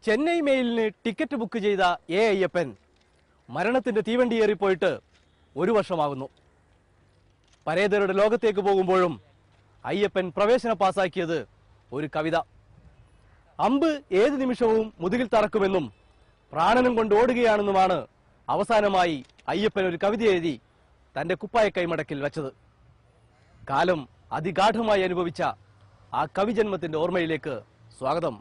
Chennai മെയിലിന് ticket book ചെയ്ത A Ayyappan മരണത്തിന്റെ തീവണ്ടിയേറിപ്പോയിട്ട് 1 വർഷമാകുന്നു. പരേതരുടെ ലോകത്തേക്ക് പോകുമ്പോഴും അയ്യപ്പൻ പ്രവേശന പാസാക്കിയത് ഒരു കവിത. അമ്പ് ഏത് നിമിഷവും മുതുകിൽ തറക്കുമെന്നും പ്രാണനം കൊണ്ട് ഓടുകയാണെന്നുമാണ് അവസാനമായി അയ്യപ്പൻ ഒരു കവിത എഴുതി തന്റെ കുപ്പായ കൈമടക്കിൽ വച്ചത്. കാലം അതിഗാഠമായി അനുഭവിച്ച ആ കവിജന്മത്തിന്റെ ഓർമ്മയിലേക്ക് സ്വാഗതം.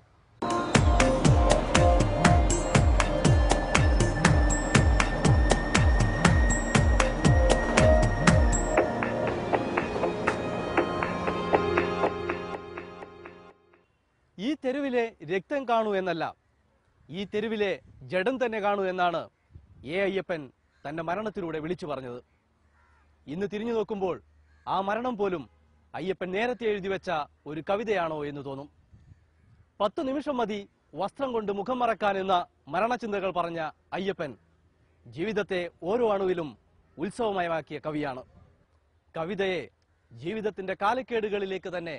ഈ തെരുവിലെ രക്തം കാണൂ എന്നല്ല, ഈ തെരുവിലെ ജഡം തന്നെ കാണൂ എന്നാണ് എ അയ്യപ്പൻ തന്റെ മരണത്തിലൂടെ വിളിച്ചു പറഞ്ഞത്. ഇന്ന് തിരിഞ്ഞു നോക്കുമ്പോൾ ആ മരണം പോലും അയ്യപ്പൻ നേരത്തെ എഴുതി വെച്ച ഒരു കവിതയാണോ എന്ന് തോന്നും. 10 നിമിഷം മതി വസ്ത്രം കൊണ്ട് മുഖം മറക്കാനെന്ന മരണചിന്തകൾ പറഞ്ഞ അയ്യപ്പൻ ജീവിതത്തെ ഓരോ അണുവിലും ഉത്സവമയമാക്കിയ കവിയാണ്. കവിതയെ ജീവിതത്തിന്റെ കാലക്കേടുകളിലേക്ക് തന്നെ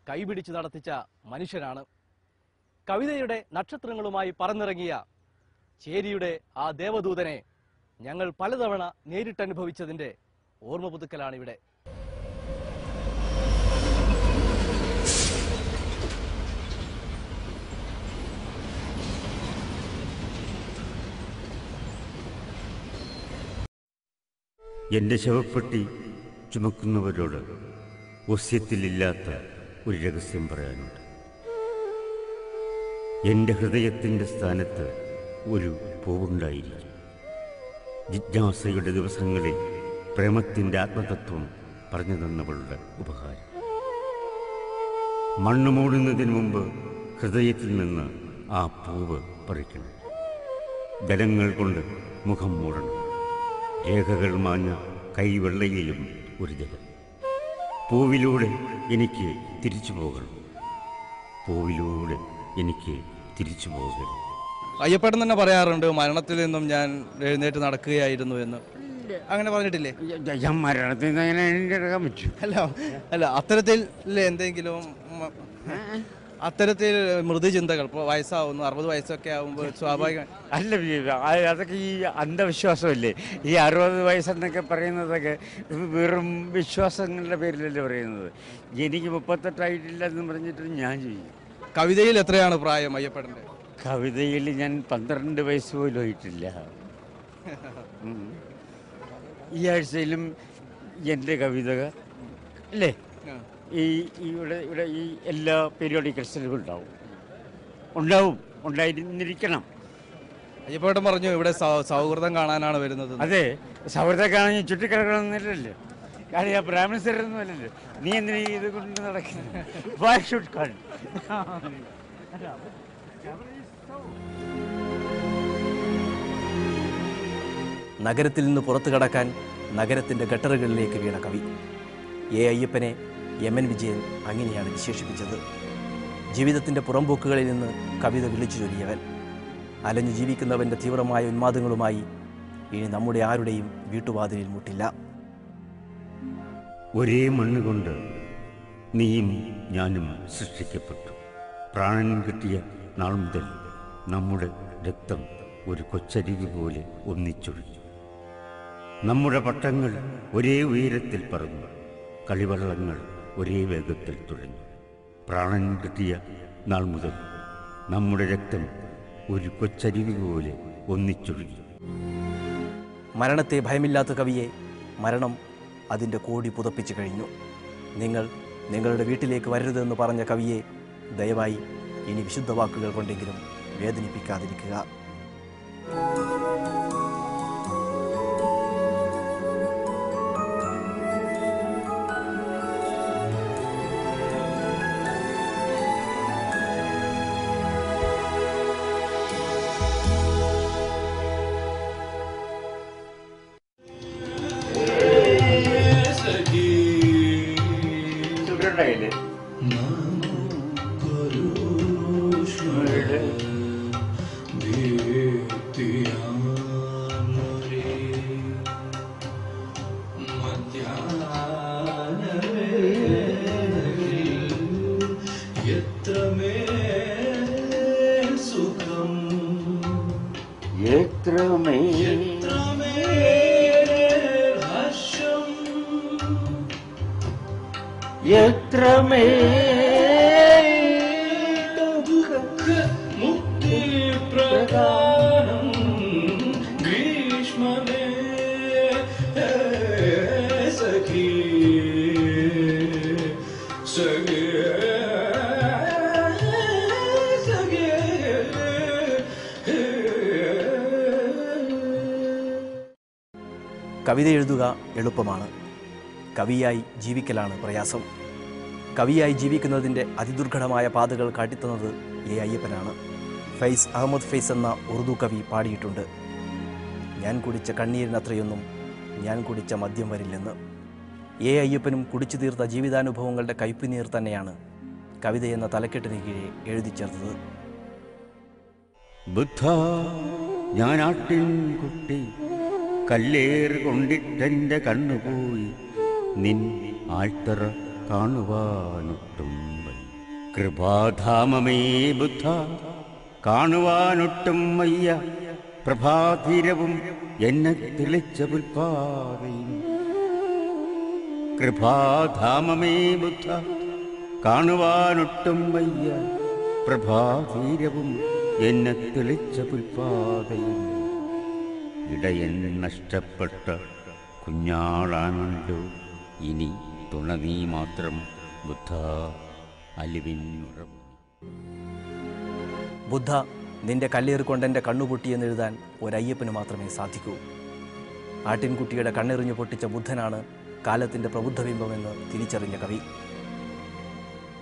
കൈപിടിച്ച് നടത്തിച്ച മനുഷ്യനാണ്. കവിതയുടെ നക്ഷത്രങ്ങളുമായി പറന്നിറങ്ങിയ ചേരിയുടെ ആ ദേവദൂതനെ ഞങ്ങൾ പലതവണ നേരിട്ടനുഭവിച്ചതിന്റെ ഓർമ്മ പുതുക്കലാണിവിടെ. എൻ്റെ ശവപ്പെട്ടി ചുമക്കുന്നവരോട് വസ്യത്തിലില്ലാത്ത ഒരു രഹസ്യം പറയാനുണ്ട്. എൻ്റെ ഹൃദയത്തിൻ്റെ സ്ഥാനത്ത് ഒരു പൂവുണ്ടായിരിക്കും. ജിജ്ഞാസയുടെ ദിവസങ്ങളിൽ പ്രേമത്തിൻ്റെ ആത്മതത്വം പറഞ്ഞു തന്നവളുടെ ഉപഹാരം. മണ്ണ് മൂടുന്നതിന് മുമ്പ് ഹൃദയത്തിൽ നിന്ന് ആ പൂവ് പറിക്കണം. ജലങ്ങൾ കൊണ്ട് മുഖം മൂടണം. രേഖകൾ മാഞ്ഞ കൈവെള്ളയിലും ഒരു ജലം. പൂവിലൂടെ എനിക്ക് തിരിച്ചു പോകണം. പൂവിലൂടെ എനിക്ക് തിരിച്ചു പോകണം. അയ്യപ്പേട്ടൻ തന്നെ പറയാറുണ്ട്, മരണത്തിൽ നിന്നും ഞാൻ എഴുന്നേറ്റ് നടക്കുകയായിരുന്നു എന്ന്. അങ്ങനെ പറഞ്ഞിട്ടില്ലേ? ഞാൻ മരണത്തിൽ നിന്ന് അങ്ങനെ എഴുന്നേൽക്കാൻ പറ്റും? അല്ല അത്തരത്തിൽ എന്തെങ്കിലും അത്തരത്തിൽ മൃദുചിന്തകൾ ഇപ്പോൾ വയസ്സാവുന്നു, 60 വയസ്സൊക്കെ ആകുമ്പോൾ സ്വാഭാവികം അല്ല, അതൊക്കെ ഈ അന്ധവിശ്വാസമല്ലേ. ഈ 60 വയസ്സെന്നൊക്കെ പറയുന്നതൊക്കെ വെറും വിശ്വാസങ്ങളുടെ പേരിലല്ലേ പറയുന്നത്. എനിക്ക് 38 എന്ന് പറഞ്ഞിട്ട് ഞാൻ ചെയ്യും. കവിതയിൽ എത്രയാണ് പ്രായം അയ്യപ്പേട്ടൻ്റെ? കവിതയിൽ ഞാൻ 12 വയസ്സ് പോലും ആയിട്ടില്ല. ഈ ആഴ്ചയിലും എൻ്റെ കവിത അല്ലേ ഇവിടെ ഈ എല്ലാ പീരിയോഡിക്കൽസിലും ഉണ്ടായിരുന്നിരിക്കണം. അയ്യപ്പേട്ടൻ പറഞ്ഞു ഇവിടെ സൗഹൃദം കാണാനാണ് വരുന്നത്. അതെ, സൗഹൃദം കാണാൻ ചുറ്റിക്കിടക്കണമെന്നില്ലല്ലോ. കാരണം ഞാൻ ബ്രാഹ്മണസരൊന്നും അല്ലല്ലോ. നീ എന്തിനാ ഇത് കൊണ്ട് നടക്കുന്നത്? നഗരത്തിൽ നിന്ന് പുറത്തു കടക്കാൻ നഗരത്തിൻ്റെ ഗട്ടറുകളിലേക്ക് വീണ കവി എ അയ്യപ്പനെ എം.എൻ. വിജയൻ അങ്ങനെയാണ് വിശേഷിപ്പിച്ചത്. ജീവിതത്തിൻ്റെ പുറംപോക്കുകളിൽ നിന്ന് കവിത വിളിച്ചു ചൊല്ലിയവൻ. അലഞ്ഞു ജീവിക്കുന്നവൻ്റെ തീവ്രമായ ഉന്മാദങ്ങളുമായി ഇനി നമ്മുടെ ആരുടെയും വീട്ടുവാതിലിൽ മുട്ടില്ല. ഒരേ മണ്ണുകൊണ്ട് നീയും ഞാനും സൃഷ്ടിക്കപ്പെട്ടു. പ്രാണൻ കിട്ടിയ നാൾ മുതൽ നമ്മുടെ രക്തം ഒരു കൊച്ചരുവി പോലെ ഒന്നിച്ചൊഴിഞ്ഞു. നമ്മുടെ പട്ടങ്ങൾ ഒരേ ഉയരത്തിൽ പറന്നു. കളിവള്ളങ്ങൾ ഒരേ വേഗത്തിൽ തുഴഞ്ഞു. പ്രാണൻ കിട്ടിയ നാൾ മുതൽ നമ്മുടെ രക്തം ഒരു കൊച്ചരുവി പോലെ ഒന്നിച്ചൊഴിഞ്ഞു. മരണത്തെ ഭയമില്ലാത്ത കവിയെ മരണം അതിൻ്റെ കോടി പുതപ്പിച്ചു കഴിഞ്ഞു. നിങ്ങളുടെ വീട്ടിലേക്ക് വരരുതെന്ന് പറഞ്ഞ കവിയെ ദയവായി ഇനി വിശുദ്ധ വാക്കുകൾ കൊണ്ടെങ്കിലും വേദനിപ്പിക്കാതിരിക്കുക. ും എത്രമേ മുക്തി പ്രധാനം ഭീഷ്മമേ സഖി സഖി കവിത എഴുതുക എളുപ്പമാണ്, കവിയായി ജീവിക്കലാണ് പ്രയാസം. കവിയായി ജീവിക്കുന്നതിൻ്റെ അതിദുർഘടമായ പാതകൾ കാട്ടിത്തന്നത് എ അയ്യപ്പനാണ്. ഫൈസ് അഹമ്മദ് ഫൈസ് എന്ന ഉറുദു കവി പാടിയിട്ടുണ്ട്, ഞാൻ കുടിച്ച കണ്ണീരിനത്രയൊന്നും ഞാൻ കുടിച്ച മദ്യം വരില്ലെന്ന്. എ അയ്യപ്പനും കുടിച്ചു തീർത്ത ജീവിതാനുഭവങ്ങളുടെ കയ്പുനീർ തന്നെയാണ് കവിതയെന്ന തലക്കെട്ടിന് കീഴെ എഴുതി ചേർത്തത്. ബുദ്ധ ഞാനാട്ടിൻ കുട്ടി കല്ലേറ് കൊണ്ടിട്ടെൻ്റെ കണ്ണുപോയി നിൻ ആഴ്ത്തറ കാണുവാനൊട്ടും കൃപാധാമമേ ബുദ്ധ കാണുവാനൊട്ടും വയ്യ പ്രഭാതീരവും എന്നെ തെളിച്ച പുൽപ്പാതയും കൃപാധാമമേ ബുദ്ധ കാണുവാനൊട്ടും വയ്യ പ്രഭാതീരവും എന്നെ തെളിച്ച പുൽപ്പാതയും ഇടയൻ നഷ്ടപ്പെട്ട കുഞ്ഞാളാണല്ലോ ഇനി തുണ നീ മാത്രം ബുദ്ധ അലിവിൻ ഉറവ്. ബുദ്ധ നിന്റെ കല്ലേറുകൊണ്ടെൻ്റെ കണ്ണുപൊട്ടിയെന്നെഴുതാൻ ഒരയ്യപ്പന് മാത്രമേ സാധിക്കൂ. ആട്ടിൻകുട്ടിയുടെ കണ്ണെറിഞ്ഞു പൊട്ടിച്ച ബുദ്ധനാണ് കാലത്തിൻ്റെ പ്രബുദ്ധബിംബമെന്ന് തിരിച്ചറിഞ്ഞ കവി.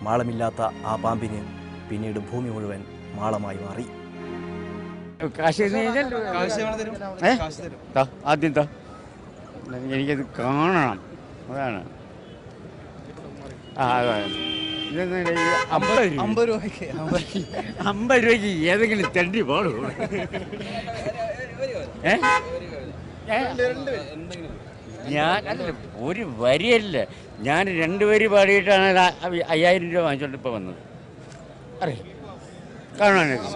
മാളമില്ലാത്ത ആ പാമ്പിന് പിന്നീട് ഭൂമി മുഴുവൻ മാളമായി മാറി. ആദ്യം എനിക്കത് കാണണം, അതാണ്. അമ്പത് രൂപയ്ക്ക് ഏതെങ്കിലും തണ്ടി പാടും. ഞാൻ അല്ല, ഒരു വരിയല്ല, ഞാൻ 2 വരി പാടിയിട്ടാണ് 5000 രൂപ വാങ്ങിച്ചോണ്ട് ഇപ്പോൾ വന്നത്. അറിയാം, കാണാനൊക്കെ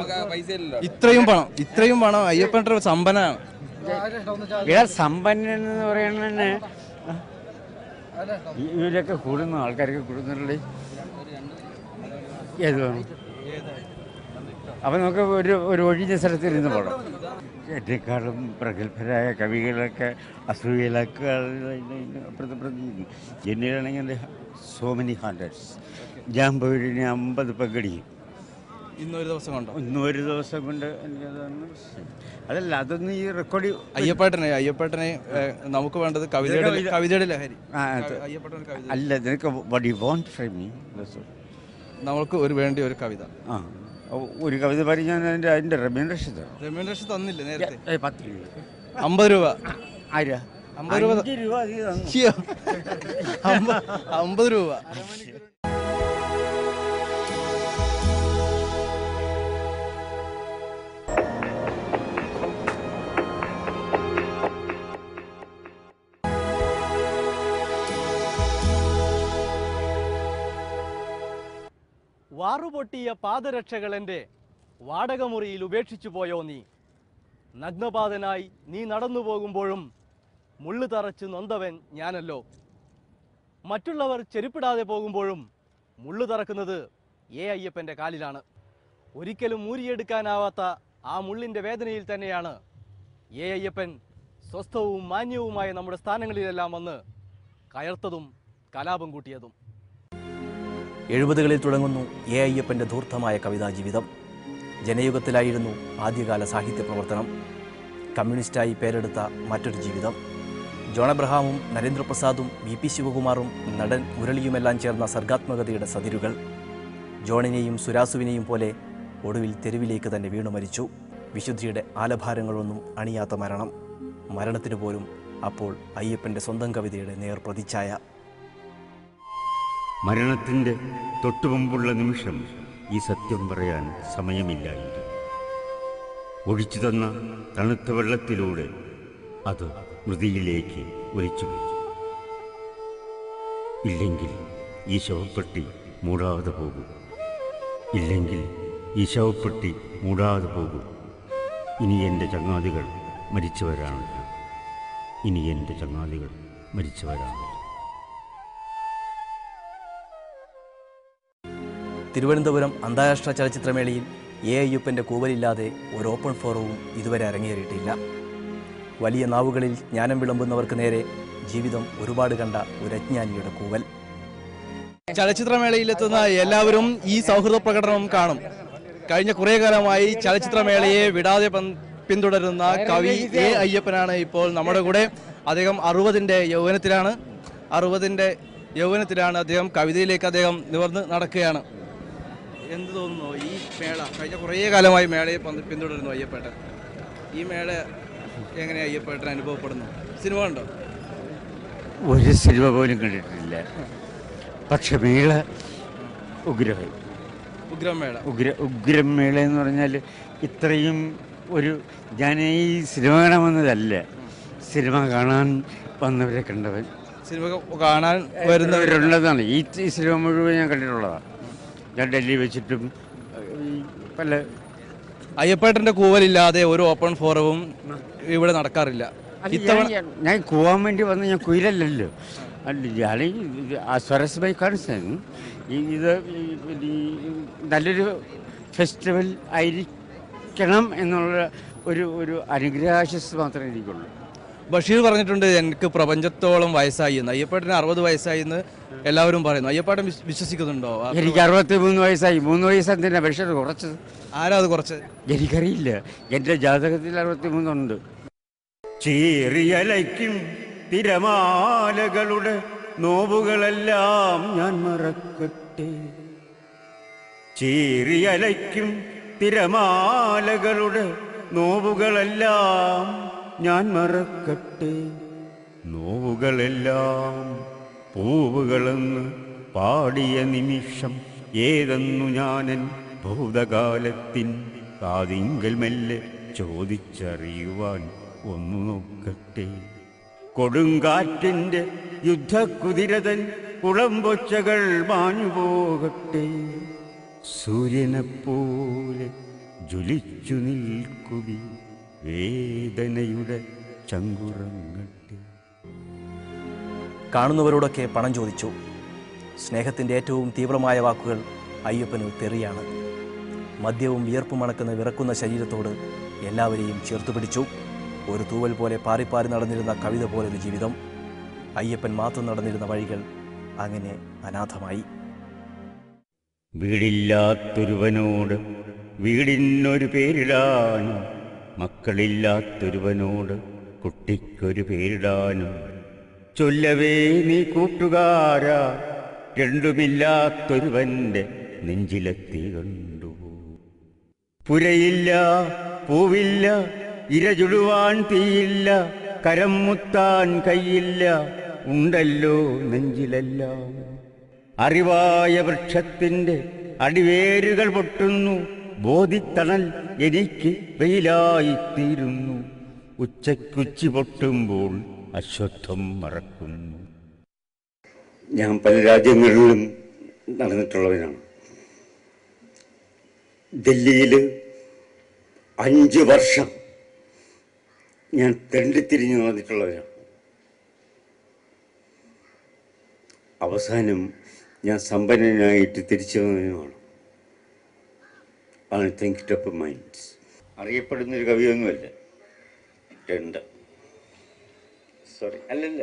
ഇത്രയും പണം അയ്യപ്പൻ്റെ സമ്പന്നാണ്. ഇവിടെ സമ്പന്നൻ എന്ന് പറയുന്നത് ഇവരൊക്കെ കൂടുന്ന ആൾക്കാരൊക്കെ കൂടുന്നുള്ളേ ഏത് വേണം. അപ്പം നമുക്ക് ഒരു ഒഴിഞ്ഞ സ്ഥലത്തിരുന്ന് പോകണം. എന്നെക്കാളും പ്രഗത്ഭരായ കവികളൊക്കെ അസൂയയിലൊക്കെ എന്നിലാണെങ്കിൽ സോ മെനി ഹൺഡ്രഡ്സ്. ഞാൻ പോയിട്ട് 50 പങ്കടിക്കും ഇന്നൊരു ദിവസം കൊണ്ട് എനിക്കതൊന്നും അതല്ല, അതൊന്നും ഈ റെക്കോർഡ് അയ്യപ്പേട്ടനെ നമുക്ക് വേണ്ടത് കവിതയുടെ ലഹരി. അല്ല, നിനക്ക് what you want from me, നമുക്ക് വേണ്ടി ഒരു കവിത. ഒരു കവിത പാടി ഞാൻ അതിൻ്റെ റെമ്യൂണറേഷൻ തന്നില്ല നേരത്തെ. 10 രൂപ 50 രൂപ. ആരാ 50 രൂപ 50 രൂപ. വാറുപൊട്ടിയ പാദരക്ഷകളെൻ്റെ വാടകമുറിയിൽ ഉപേക്ഷിച്ചു പോയോ നീ? നഗ്നപാതനായി നീ നടന്നു പോകുമ്പോഴും മുള്ളു തറച്ച് നൊന്തവൻ ഞാനല്ലോ. മറ്റുള്ളവർ ചെരുപ്പിടാതെ പോകുമ്പോഴും മുള്ളു തറക്കുന്നത് എ അയ്യപ്പൻ്റെ കാലിലാണ്. ഒരിക്കലും ഊരിയെടുക്കാനാവാത്ത ആ മുള്ളിൻ്റെ വേദനയിൽ തന്നെയാണ് എ അയ്യപ്പൻ സ്വസ്ഥവും മാന്യവുമായ നമ്മുടെ സ്ഥാനങ്ങളിലെല്ലാം വന്ന് കയർത്തതും കലാപം കൂട്ടിയതും. 70കളിൽ തുടങ്ങുന്നു എ അയ്യപ്പൻ്റെ ധൂർത്തമായ കവിതാ ജീവിതം. ജനയുഗത്തിലായിരുന്നു ആദ്യകാല സാഹിത്യ പ്രവർത്തനം. കമ്മ്യൂണിസ്റ്റായി പേരെടുത്ത മറ്റൊരു ജീവിതം. ജോൺ അബ്രഹാമും നരേന്ദ്രപ്രസാദും VP ശിവകുമാറും നടൻ മുരളിയുമെല്ലാം ചേർന്ന സർഗാത്മകതയുടെ സതിരുകൾ. ജോണിനെയും സുരാസുവിനെയും പോലെ ഒടുവിൽ തെരുവിലേക്ക് തന്നെ വീണു മരിച്ചു. വിശുദ്ധിയുടെ ആലഭാരങ്ങളൊന്നും അണിയാത്ത മരണം. മരണത്തിന് പോലും അപ്പോൾ അയ്യപ്പൻ്റെ സ്വന്തം കവിതയുടെ നേർ പ്രതിച്ഛായ. മരണത്തിൻ്റെ തൊട്ടുമുമ്പുള്ള നിമിഷം ഈ സത്യം പറയാൻ സമയമില്ലായിരുന്നു. ഒഴിച്ചു തന്ന തണുത്ത വെള്ളത്തിലൂടെ അത് മൃതിയിലേക്ക് ഒലിച്ചു വെച്ചു. ഇല്ലെങ്കിൽ ഈ ശവപ്പെട്ടി മൂടാതെ പോകും. ഇനി എൻ്റെ ചങ്ങാതികൾ മരിച്ചവരാണ്. തിരുവനന്തപുരം അന്താരാഷ്ട്ര ചലച്ചിത്രമേളയിൽ എ അയ്യപ്പൻ്റെ കൂവലില്ലാതെ ഒരു ഓപ്പൺ ഫോറവും ഇതുവരെ അരങ്ങേറിയിട്ടില്ല. വലിയ നാവുകളിൽ ജ്ഞാനം വിളമ്പുന്നവർക്ക് നേരെ ജീവിതം ഒരുപാട് കണ്ട ഒരു അജ്ഞാനിയുടെ കൂവൽ. ചലച്ചിത്രമേളയിലെത്തുന്ന എല്ലാവരും ഈ സൗഹൃദ പ്രകടനം കാണും. കഴിഞ്ഞ കുറേ കാലമായി ചലച്ചിത്രമേളയെ വിടാതെ പിന്തുടരുന്ന കവി എ അയ്യപ്പനാണ് ഇപ്പോൾ നമ്മുടെ കൂടെ. അദ്ദേഹം 60ന്റെ യൗവനത്തിലാണ് അദ്ദേഹം കവിതയിലേക്ക് അദ്ദേഹം നിവർന്ന് നടക്കുകയാണ്. എന്ത് തോന്നുന്നു ഈ മേള? കഴിഞ്ഞ കുറേ കാലമായി മേളയെ പിന്തുടരുന്നു അയ്യപ്പേട്ടൻ. ഈ മേള എങ്ങനെ അയ്യപ്പേട്ടൻ അനുഭവപ്പെടുന്നു? സിനിമ കണ്ടോ? ഒരു സിനിമ പോലും കണ്ടിട്ടില്ല. പക്ഷെ മേള ഉഗ്രമായി. ഉഗ്രം മേള എന്ന് പറഞ്ഞാൽ ഇത്രയും ഒരു ഞാൻ ഈ സിനിമ കാണാൻ വന്നതല്ല, സിനിമ കാണാൻ വന്നവരെ കണ്ടവൻ. സിനിമ കാണാൻ വരുന്നവരുള്ളതാണ്. ഈ സിനിമ മുഴുവൻ ഞാൻ കണ്ടിട്ടുള്ളതാണ്. ഞാൻ ഡൽഹി വെച്ചിട്ടും പല അയ്യപ്പേട്ടൻ്റെ കൂവലില്ലാതെ ഒരു ഓപ്പൺ ഫോറവും ഇവിടെ നടക്കാറില്ല. ഞാൻ കൂവാൻ വേണ്ടി വന്ന് ഞാൻ കുയിലല്ലോ. ഞാൻ സ്വരസ്ബൈ കാണിച്ചു ഇത് നല്ലൊരു ഫെസ്റ്റിവൽ ആയിരിക്കണം എന്നുള്ള ഒരു അനുഗ്രഹാശസ് മാത്രമേ എനിക്കുള്ളൂ. ബഷീർ പറഞ്ഞിട്ടുണ്ട് എനിക്ക് പ്രപഞ്ചത്തോളം വയസ്സായി എന്ന്. അയ്യപ്പേട്ടന് 60 വയസ്സായി എന്ന് എല്ലാവരും പറയുന്നു. അയ്യപ്പേട്ടൻ വിശ്വസിക്കുന്നുണ്ടോ? എനിക്ക് 63 വയസ്സായി. 3 വയസ്സ് എന്തിനാ ബഷീർ കുറച്ചത്? ആരാ അത് കുറച്ച്? എനിക്കറിയില്ല. എൻ്റെ ജാതകത്തിൽ 63 ഉണ്ട്. ചീറിയലയ്ക്കും തിരമാലകളുടെ നോവുകളെല്ലാം ഞാൻ മറക്കട്ടെ. ചീറിയലയ്ക്കും തിരമാലകളുടെ നോവുകളെല്ലാം ഞാൻ മറക്കട്ടെ. നോവുകളെല്ലാം പൂവുകളെന്ന് പാടിയ നിമിഷം ഏതെന്നു ഞാനൻ ഭൂതകാലത്തിൻ കാതിങ്കൽ മെല്ലെ ചോദിച്ചറിയുവാൻ ഒന്നു നോക്കട്ടെ. കൊടുങ്കാറ്റിൻ്റെ യുദ്ധക്കുതിരതൻ കുളമ്പൊച്ചകൾ മാഞ്ഞുപോകട്ടെ. സൂര്യനെപ്പോലെ ജ്വലിച്ചു നിൽക്കുവി വേദനയുടെ ചങ്കുറങ്ങട്ടെ. കാണുന്നവരോടൊക്കെ പണം ചോദിച്ചു. സ്നേഹത്തിൻ്റെ ഏറ്റവും തീവ്രമായ വാക്കുകൾ അയ്യപ്പന് തെറിയാണ്. മദ്യവും വിയർപ്പും മണക്കുന്ന വിറക്കുന്ന ശരീരത്തോട് എല്ലാവരെയും ചേർത്തു പിടിച്ചു. ഒരു തൂവൽ പോലെ പാറിപ്പാറി നടന്നിരുന്ന കവിത പോലൊരു ജീവിതം. അയ്യപ്പൻ മാത്രം നടന്നിരുന്ന വഴികൾ അങ്ങനെ അനാഥമായി. വീടില്ലാത്തൊരുവനോട് വീടിനൊരു പേരിടാനും, മക്കളില്ലാത്തൊരുവനോട് കുട്ടിക്കൊരു പേരിടാനും ചൊല്ലവേ നീ കൂട്ടുകാരാ, രണ്ടുമില്ലാത്തൊരുവന്റെ നെഞ്ചിലെത്തി കണ്ടു. പുരയില്ല, പൂവില്ല, ഇരചുടുവാൻ തീയില്ല, കരം മുത്താൻ കൈയില്ല, ഉണ്ടല്ലോ നെഞ്ചിലെല്ലാം. അറിവായ വൃക്ഷത്തിൻ്റെ അടിവേരുകൾ പൊട്ടുന്നു, ബോധിത്തണൽ എനിക്ക് വെയിലായിത്തീരുന്നു. ഉച്ചയ്ക്കുച്ചി പൊട്ടുമ്പോൾ അശ്വത്ഥം മറക്കുന്നു. ഞാൻ പല രാജ്യങ്ങളിലും നടന്നിട്ടുള്ളവനാണ്. ഡൽഹിയിൽ 5 വർഷം ഞാൻ തെണ്ടിത്തിരിഞ്ഞ് നടന്നിട്ടുള്ളവരാണ്. അവസാനം ഞാൻ സമ്പന്നനായിട്ട് തിരിച്ചു വന്നതിനുമാണ്. ആണ് തിങ്ക് ഓഫ് മൈൻഡ്സ്. അറിയപ്പെടുന്നൊരു കവിയൊന്നുമല്ല. സോറി, അല്ലല്ല,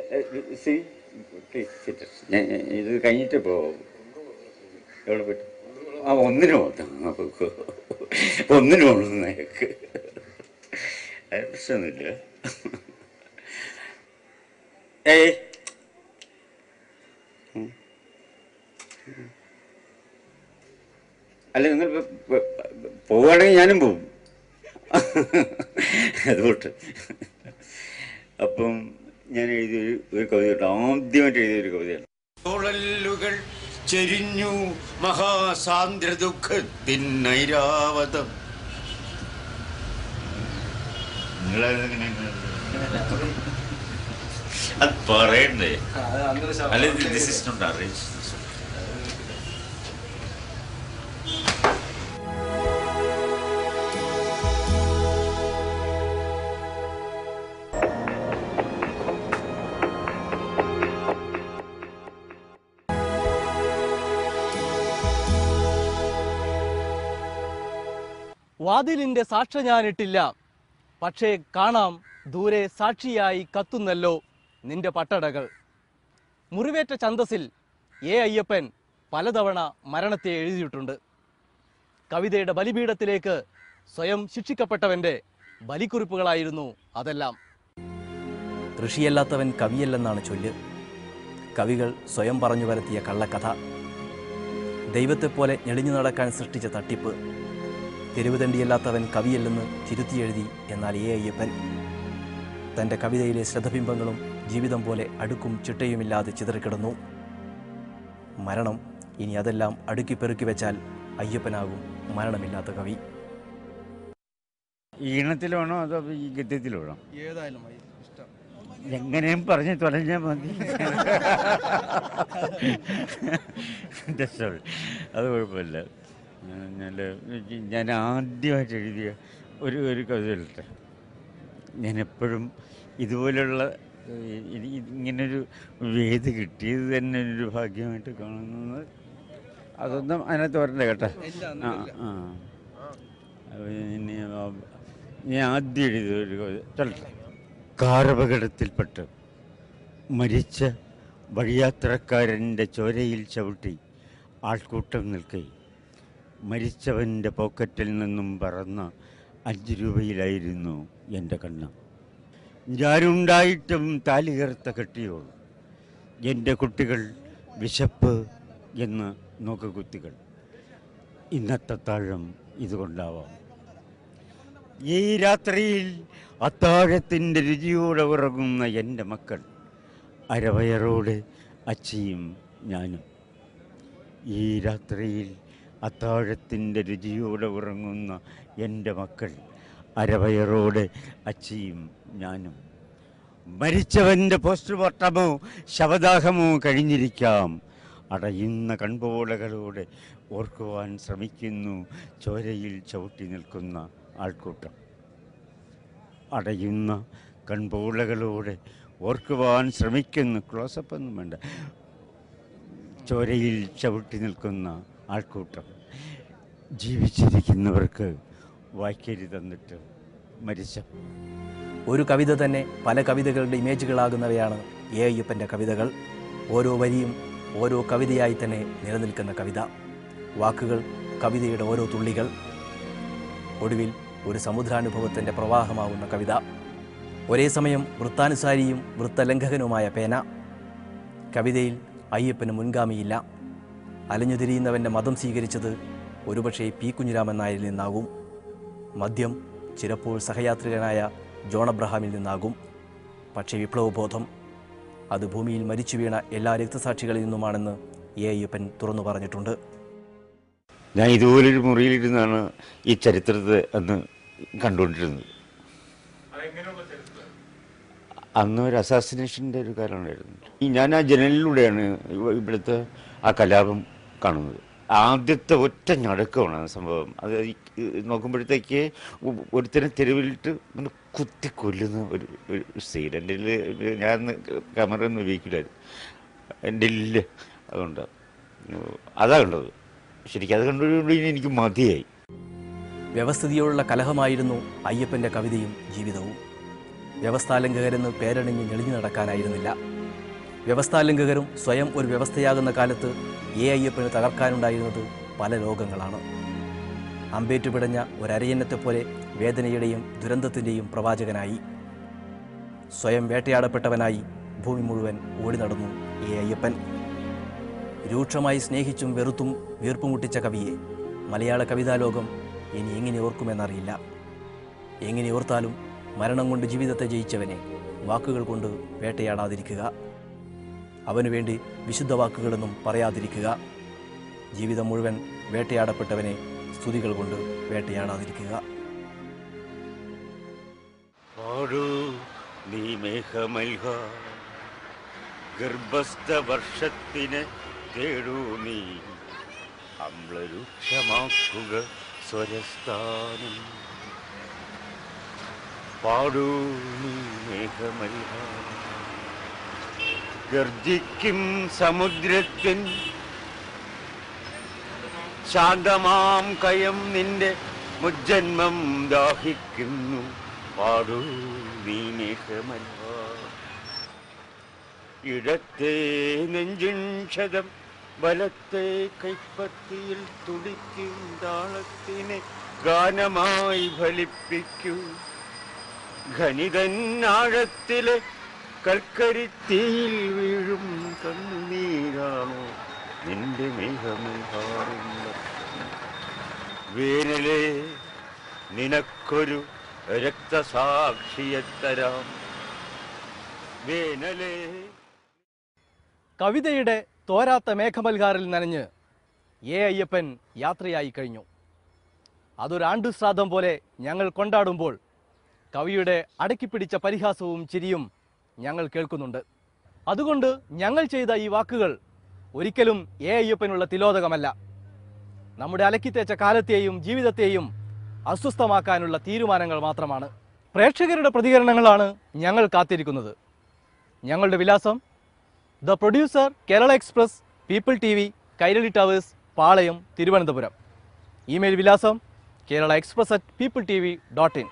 സി പ്ലീസ്, ഞാൻ ഇത് കഴിഞ്ഞിട്ട് പോവും. എവിടെ പോയിട്ട് ഒന്നിനും നയക്ക് പ്രശ്നമൊന്നുമില്ല. അല്ല, നിങ്ങൾ പോവുകയാണെങ്കിൽ ഞാനും പോവും. അതുകൊണ്ട് അപ്പം ഞാൻ എഴുതിയൊരു കവിതയുണ്ട്, ആദ്യമായിട്ട് എഴുതിയൊരു കവിതയാണ്. ുകൾ ചെരിഞ്ഞു മഹാസാന്ദ്ര ദുഃഖത്തിൻ നൈരാവതം. അത് പറയണ്ടേ? അല്ലെങ്കിൽ ദിസ് ഇസ് നോട്ട് അറേഞ്ച്. വാതിലിൻ്റെ സാക്ഷ ഞാനിട്ടില്ല, പക്ഷേ കാണാം ദൂരെ സാക്ഷിയായി കത്തുന്നല്ലോ നിന്റെ പട്ടടകൾ. മുറിവേറ്റ ഛന്ദസ്സിൽ എ അയ്യപ്പൻ പലതവണ മരണത്തെ എഴുതിയിട്ടുണ്ട്. കവിതയുടെ ബലിപീഠത്തിലേക്ക് സ്വയം ശിക്ഷിക്കപ്പെട്ടവൻ്റെ ബലിക്കുറിപ്പുകളായിരുന്നു അതെല്ലാം. ഋഷിയല്ലാത്തവൻ കവിയല്ലെന്നാണ് ചൊല്ല്. കവികൾ സ്വയം പറഞ്ഞു വരുത്തിയ കള്ളക്കഥ, ദൈവത്തെപ്പോലെ ഞെളിഞ്ഞു നടക്കാൻ സൃഷ്ടിച്ച തട്ടിപ്പ്. തെരുവുതണ്ടിയല്ലാത്തവൻ കവിയല്ലെന്ന് തിരുത്തിയെഴുതി. എന്നാൽ എ അയ്യപ്പൻ തൻ്റെ കവിതയിലെ ശ്രദ്ധബിംബങ്ങളും ജീവിതം പോലെ അടുക്കും ചിട്ടയുമില്ലാതെ ചിതറിക്കിടന്നു. മരണം ഇനി അതെല്ലാം അടുക്കി പെറുക്കി വെച്ചാൽ അയ്യപ്പനാകും മരണമില്ലാത്ത കവി. ഈണത്തിൽ വേണോ അതോ ഈ ഗദ്യത്തിൽ വേണോ? ഏതായാലും ഇഷ്ടം. എങ്ങനെയും പറഞ്ഞ് തുലഞ്ഞാൽ മതി. അത് കുഴപ്പമില്ല. ഞാൻ ആദ്യമായിട്ട് എഴുതിയ ഒരു കവിത എഴുതട്ടെ. ഞാനെപ്പോഴും ഇതുപോലുള്ള ഇങ്ങനൊരു വേദി കിട്ടിയത് തന്നെ ഒരു ഭാഗ്യമായിട്ട് കാണുന്നത്. അതൊന്നും അതിനകത്ത് വരണ്ട കേട്ടോ. ഞാൻ ആദ്യം എഴുതിയ ഒരു കവിത ചൊല്ലട്ടെ. കാറപകടത്തിൽപ്പെട്ട് മരിച്ച വഴിയാത്രക്കാരൻ്റെ ചോരയിൽ ചവിട്ടി ആൾക്കൂട്ടം നിൽക്കെ മരിച്ചവൻ്റെ പോക്കറ്റിൽ നിന്നും പറന്ന 5 രൂപയിലായിരുന്നു എൻ്റെ കണ്ണ്. ഞാനുണ്ടായിട്ടും താലികർത്ത കെട്ടിയോൾ, എൻ്റെ കുട്ടികൾ വിശപ്പ് എന്ന് നോക്കുകുത്തികൾ. ഇന്നത്തെ താഴം ഇതുകൊണ്ടാവാം. ഈ രാത്രിയിൽ അത്താഴത്തിൻ്റെ രുചിയോടെ ഉറങ്ങുന്ന എൻ്റെ മക്കൾ, അരവയറോടെ അച്ചിയും ഞാനും. ഈ രാത്രിയിൽ അത്താഴത്തിൻ്റെ രുചിയോടെ ഉറങ്ങുന്ന എൻ്റെ മക്കൾ, അരവയറോടെ അച്ചിയും ഞാനും. മരിച്ചവൻ്റെ പോസ്റ്റ്മോർട്ടമോ ശവദാഹമോ കഴിഞ്ഞിരിക്കാം. അടയുന്ന കൺപോളകളോടെ ഓർക്കുവാൻ ശ്രമിക്കുന്നു ചോരയിൽ ചവിട്ടി നിൽക്കുന്ന ആൾക്കൂട്ടം. അടയുന്ന കൺപോളകളോടെ ഓർക്കുവാൻ ശ്രമിക്കുന്നു, ക്ലോസപ്പൊന്നും വേണ്ട, ചോരയിൽ ചവിട്ടി നിൽക്കുന്ന ആൾക്കൂട്ടം. ജീവിച്ചിരിക്കുന്നവർക്ക് വായിക്കരി തന്നിട്ട് മരിച്ച ഒരു കവിത തന്നെ പല കവിതകളുടെ ഇമേജുകളാകുന്നവയാണ് എ അയ്യപ്പൻ്റെ കവിതകൾ. ഓരോ വരിയും ഓരോ കവിതയായി തന്നെ നിലനിൽക്കുന്ന കവിത. വാക്കുകൾ കവിതയുടെ ഓരോ തുള്ളികൾ. ഒടുവിൽ ഒരു സമുദ്രാനുഭവത്തിൻ്റെ പ്രവാഹമാവുന്ന കവിത. ഒരേ സമയം വൃത്താനുസാരിയും വൃത്തലംഘകനുമായ പേന. കവിതയിൽ അയ്യപ്പന് മുൻഗാമിയില്ല. അലഞ്ഞുതിരിയുന്നവൻ്റെ മതം സ്വീകരിച്ചത് ഒരുപക്ഷെ പി കുഞ്ഞിരാമൻ നായരിൽ നിന്നാകും. മദ്യം ചിലപ്പോൾ സഹയാത്രികനായ ജോൺ അബ്രഹാമിൽ നിന്നാകും. പക്ഷേ വിപ്ലവബോധം അത് ഭൂമിയിൽ മരിച്ചു വീണ എല്ലാ രക്തസാക്ഷികളിൽ നിന്നുമാണെന്ന് എ അയ്യപ്പൻ തുറന്നു പറഞ്ഞിട്ടുണ്ട്. ഞാൻ ഇതുപോലൊരു മുറിയിലിരുന്നാണ് ഈ ചരിത്രത്തെ അന്ന് കണ്ടുകൊണ്ടിരുന്നത്. അന്ന് ഒരു അസാസിനേഷൻ്റെ ഒരു കാലമുണ്ടായിരുന്നു. ഞാൻ ആ ജനലിലൂടെയാണ് ഇവിടുത്തെ ആ കലാപം കാണുന്നത്. ആദ്യത്തെ ഒറ്റ ഞടക്കമാണ് ആ സംഭവം. അത് നോക്കുമ്പോഴത്തേക്ക് ഒരുത്തനെ തെരുവിലിട്ട് കുത്തി കൊല്ലുന്ന ഒരു സീൻ. എൻ്റെ ഞാൻ ക്യാമറ ഒന്നും ഉപയോഗിക്കില്ലായിരുന്നു. എൻ്റെ ഇല്ല, അതുകൊണ്ട് അതാ കണ്ടത്. ശരിക്കും അത് കണ്ടുകൊണ്ട് എനിക്ക് മതിയായി. വ്യവസ്ഥിതിയോടുള്ള കലഹമായിരുന്നു അയ്യപ്പൻ്റെ കവിതയും ജീവിതവും. വ്യവസ്ഥാലംഘകരെന്ന് പേരണിഞ്ഞ് ഞെളിഞ്ഞു നടക്കാനായിരുന്നില്ല. വ്യവസ്ഥാലംഘകരും സ്വയം ഒരു വ്യവസ്ഥയാകുന്ന കാലത്ത് എ അയ്യപ്പന് തകർക്കാനുണ്ടായിരുന്നത് പല ലോകങ്ങളാണ്. അമ്പേറ്റു പിടഞ്ഞ ഒരരയന്നത്തെപ്പോലെ വേദനയുടെയും ദുരന്തത്തിൻ്റെയും പ്രവാചകനായി, സ്വയം വേട്ടയാടപ്പെട്ടവനായി ഭൂമി മുഴുവൻ ഓടി നടന്നു എ അയ്യപ്പൻ. രൂക്ഷമായി സ്നേഹിച്ചും വെറുത്തും വീർപ്പുമുട്ടിച്ച കവിയെ മലയാള കവിതാലോകം ഇനി എങ്ങനെ ഓർക്കുമെന്നറിയില്ല. എങ്ങനെ ഓർത്താലും മരണം കൊണ്ട് ജീവിതത്തെ ജയിച്ചവനെ വാക്കുകൾ കൊണ്ട് വേട്ടയാടാതിരിക്കുക. അവനു വേണ്ടി വിശുദ്ധ വാക്കുകളൊന്നും പറയാതിരിക്കുക. ജീവിതം മുഴുവൻ വേട്ടയാടപ്പെട്ടവനെ സ്തുതികൾ കൊണ്ട് വേട്ടയാടാതിരിക്കുക. നീ മേഘമൽഹ ഗർഭസ്ഥ വർഷത്തിനെ തേടൂ, നീ അമ്ലരൂക്ഷമാക്കുക സ്വരസ്ഥാനം. പാടൂ നീ മേഘമൽഹ ഗർജിക്കും സമുദ്രത്തിൻ ശാന്തമാം കയം നിന്റെ മുജ്ജന്മം ദാഹിക്കുന്നു പാടൂ നീ മേഘമല്ല. ഇടത്തെ നെഞ്ചിൻ ക്ഷതം വലത്തെ കൈപ്പത്തിയിൽ തുടിക്കും താളത്തിനെ ഗാനമായി ഫലിപ്പിക്കൂ. ഖനിതന്നാഴത്തിലെ കൽക്കരിത്തിയിൽ വീഴും കണ്ണുനീരാണോ നിന്റെ മേഘമൽഹാറുള്ള. വേനലേ നിനക്കൊരു രക്തസാക്ഷിയെത്തരാം. വേനലേ. കവിതയുടെ തോരാത്ത മേഘമൽഹാറിൽ നനഞ്ഞ് എ അയ്യപ്പൻ യാത്രയായി കഴിഞ്ഞു. അതൊരു ആണ്ടുശ്രാദ്ധം പോലെ ഞങ്ങൾ കൊണ്ടാടുമ്പോൾ കവിയുടെ അടക്കിപ്പിടിച്ച പരിഹാസവും ചിരിയും ഞങ്ങൾ കേൾക്കുന്നുണ്ട്. അതുകൊണ്ട് ഞങ്ങൾ ചെയ്ത ഈ വാക്കുകൾ ഒരിക്കലും എ അയ്യപ്പനുള്ള തിലോദകമല്ല. നമ്മുടെ അലക്കിത്തേച്ച കാലത്തെയും ജീവിതത്തെയും അസ്വസ്ഥമാക്കാനുള്ള തീരുമാനങ്ങൾ മാത്രമാണ്. പ്രേക്ഷകരുടെ പ്രതികരണങ്ങളാണ് ഞങ്ങൾ കാത്തിരിക്കുന്നത്. ഞങ്ങളുടെ വിലാസം: the producer, Kerala express, people TV, Kairali towers, Palayam, Thiruvananthapuram. Email വിലാസം keralaexpress@peopletv.in.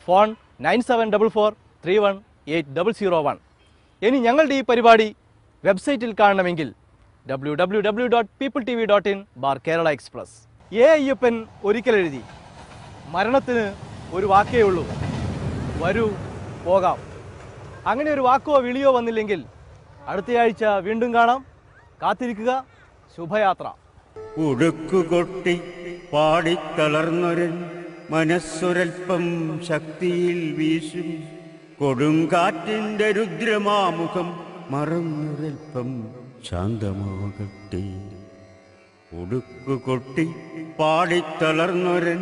ഫോൺ 9744318001. ഇനി ഞങ്ങളുടെ ഈ പരിപാടി വെബ്സൈറ്റിൽ കാണണമെങ്കിൽ www.peopletv.in/Kerala Express. എ അയ്യപ്പൻ ഒരിക്കൽ എഴുതി, മരണത്തിന് ഒരു വാക്കേ ഉള്ളൂ, വരൂ പോകാം. അങ്ങനെ ഒരു വാക്കോ വിളിയോ വന്നില്ലെങ്കിൽ അടുത്തയാഴ്ച വീണ്ടും കാണാം. കാത്തിരിക്കുക. ശുഭയാത്ര. ഉടുക്കുകൊട്ടി പാടിത്തളർന്നൊരൻ മനസ്സൊരൽപ്പം ശക്തിയിൽ വീശും. കൊടുങ്കാറ്റിൻ്റെ രുദ്രമാമുഖം മറന്നൊരൽപ്പം ശാന്തമാകട്ടെ. ഉടുക്കുകൊട്ടി പാടിത്തളർന്നൊരൻ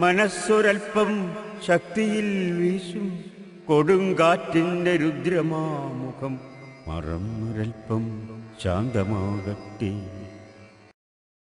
മനസ്സൊരൽപ്പം ശക്തിയിൽ വീശും. കൊടുങ്കാറ്റിൻ്റെ രുദ്രമാമുഖം മറന്നൊരൽപ്പം ശാന്തമാകട്ടെ.